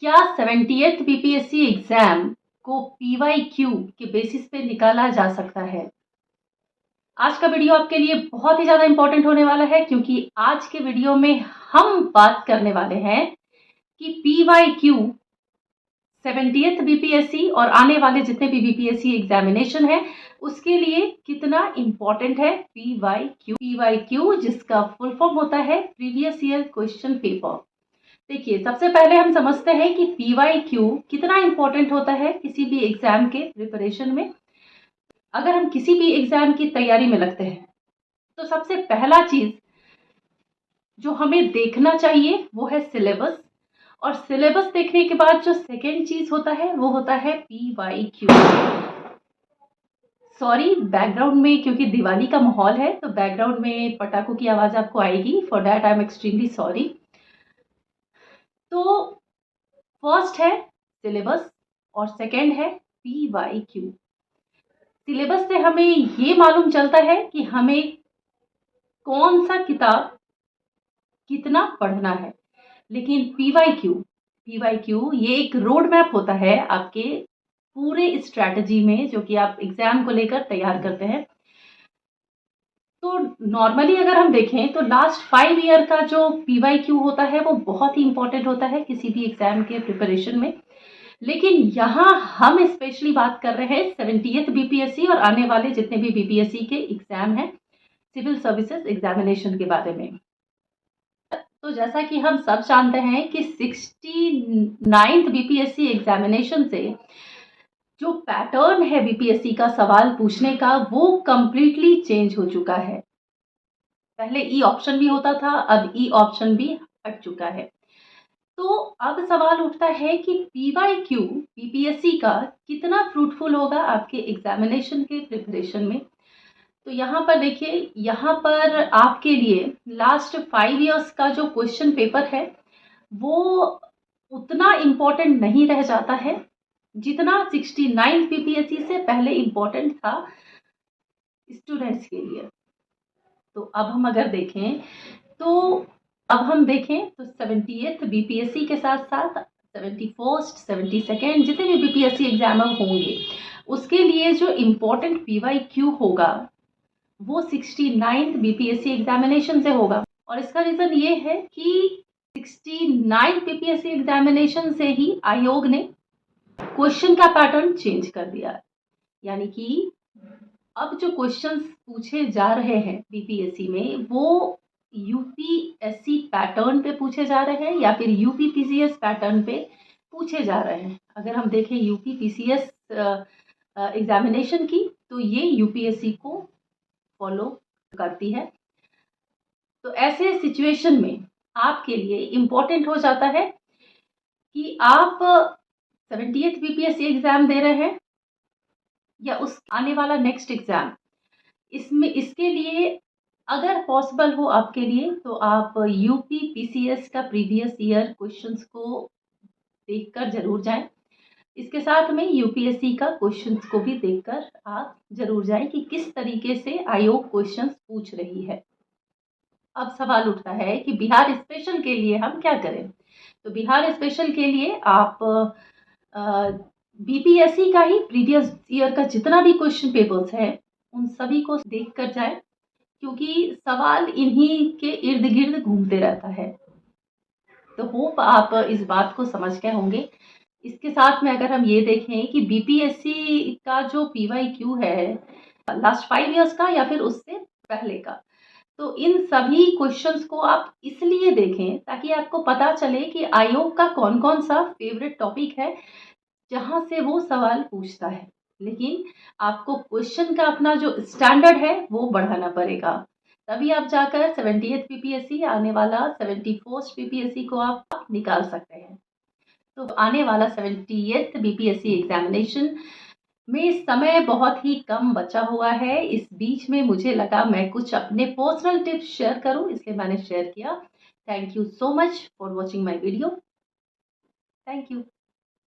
क्या 70th BPSC exam को PYQ के बेसिस पे निकाला जा सकता है? आज का वीडियो आपके लिए बहुत ही ज़्यादा इंपॉर्टेंट होने वाला है, क्योंकि आज के वीडियो में हम बात करने वाले हैं कि पीवाईक्यू 70th बीपीएससी और आने वाले जितने भी बीपीएससी एग्जामिनेशन है उसके लिए कितना इंपॉर्टेंट है पीवाईक्यू जिसका फुल फॉर्म होता है प्रीवियस ईयर क्वेश्चन पेपर। देखिए, सबसे पहले हम समझते हैं कि पीवाईक्यू कितना इंपॉर्टेंट होता है किसी भी एग्जाम के प्रिपरेशन में। अगर हम किसी भी एग्जाम की तैयारी में लगते हैं तो सबसे पहला चीज जो हमें देखना चाहिए वो है सिलेबस, और सिलेबस देखने के बाद जो सेकेंड चीज होता है वो होता है पीवाईक्यू। सॉरी, बैकग्राउंड में क्योंकि दिवाली का माहौल है तो बैकग्राउंड में पटाखों की आवाज आपको आएगी। For that I am extremely sorry. तो फर्स्ट है सिलेबस और सेकंड है पीवाईक्यू। सिलेबस से हमें ये मालूम चलता है कि हमें कौन सा किताब कितना पढ़ना है, लेकिन पीवाईक्यू ये एक रोड मैप होता है आपके पूरे स्ट्रैटेजी में जो कि आप एग्जाम को लेकर तैयार करते हैं। तो नॉर्मली अगर हम देखें तो लास्ट 5 ईयर का जो पीवाईक्यू होता है वो बहुत ही इंपॉर्टेंट होता है किसी भी एग्जाम के प्रिपरेशन में। लेकिन यहाँ हम स्पेशली बात कर रहे हैं 70th बीपीएससी और आने वाले जितने भी बीपीएससी के एग्जाम हैं सिविल सर्विसेज एग्जामिनेशन के बारे में। तो जैसा कि हम सब जानते हैं कि 69th बीपीएससी एग्जामिनेशन से जो पैटर्न है बीपीएससी का सवाल पूछने का वो कंप्लीटली चेंज हो चुका है। पहले ई ऑप्शन भी होता था, अब ई ऑप्शन भी हट चुका है। तो अब सवाल उठता है कि पीवाईक्यू बीपीएससी का कितना फ्रूटफुल होगा आपके एग्जामिनेशन के प्रिपरेशन में। तो यहाँ पर देखिए, यहाँ पर आपके लिए लास्ट 5 इयर्स का जो क्वेश्चन पेपर है वो उतना इम्पोर्टेंट नहीं रह जाता है जितना 69 बीपीएससी से पहले इम्पोर्टेंट था स्टूडेंट्स के लिए। तो अब हम अगर देखें तो 70th बीपीएससी के साथ साथ 71st 72nd जितने भी बीपीएससी एग्जामर होंगे उसके लिए जो इम्पोर्टेंट पीवाईक्यू होगा वो 69th बीपीएससी एग्जामिनेशन से होगा। और इसका रीजन ये है कि 69th बीपीएससी एग्जामिनेशन से ही आयोग ने क्वेश्चन का पैटर्न चेंज कर दिया। यानी कि अब जो क्वेश्चंस पूछे जा रहे हैं बीपीएससी में वो यूपीएससी पैटर्न पे पूछे जा रहे हैं या फिर यूपीपीसीएस पैटर्न पे पूछे जा रहे हैं। अगर हम देखें यूपीपीसीएस एग्जामिनेशन की तो ये यूपीएससी को फॉलो करती है। तो ऐसे सिचुएशन में आपके लिए इम्पोर्टेंट हो जाता है कि आप 70th बीपीएससी एग्जाम दे रहे हैं या उस आने वाला नेक्स्ट एग्जाम, इसमें इसके लिए अगर पॉसिबल हो आपके लिए तो आप यूपीपीसीएस का प्रीवियस ईयर क्वेश्चंस को देखकर जरूर जाएं। इसके साथ में यूपीएससी का क्वेश्चंस को भी देखकर आप जरूर जाएं कि किस तरीके से आयोग क्वेश्चंस पूछ रही है। अब सवाल उठता है कि बिहार स्पेशल के लिए हम क्या करें। तो बिहार स्पेशल के लिए आप बीपीएससी का ही प्रीवियस ईयर का जितना भी क्वेश्चन पेपर्स है उन सभी को देख कर जाए, क्योंकि सवाल इन्हीं के इर्द गिर्द घूमते रहता है। तो होप आप इस बात को समझ गए होंगे। इसके साथ में अगर हम ये देखें कि बीपीएससी का जो पीवाईक्यू है लास्ट 5 इयर्स का या फिर उससे पहले का, तो इन सभी क्वेश्चंस को आप इसलिए देखें ताकि आपको पता चले कि आयोग का कौन कौन सा फेवरेट टॉपिक है जहां से वो सवाल पूछता है। लेकिन आपको क्वेश्चन का अपना जो स्टैंडर्ड है वो बढ़ाना पड़ेगा, तभी आप जाकर 70th बीपीएससी आने वाला 71st बीपीएससी को आप निकाल सकते हैं। तो आने वाला 70th बीपीएससी एग्जामिनेशन में समय बहुत ही कम बचा हुआ है। इस बीच में मुझे लगा मैं कुछ अपने पर्सनल टिप्स शेयर करूं, इसलिए मैंने शेयर किया। Thank you so much for watching my video. Thank you.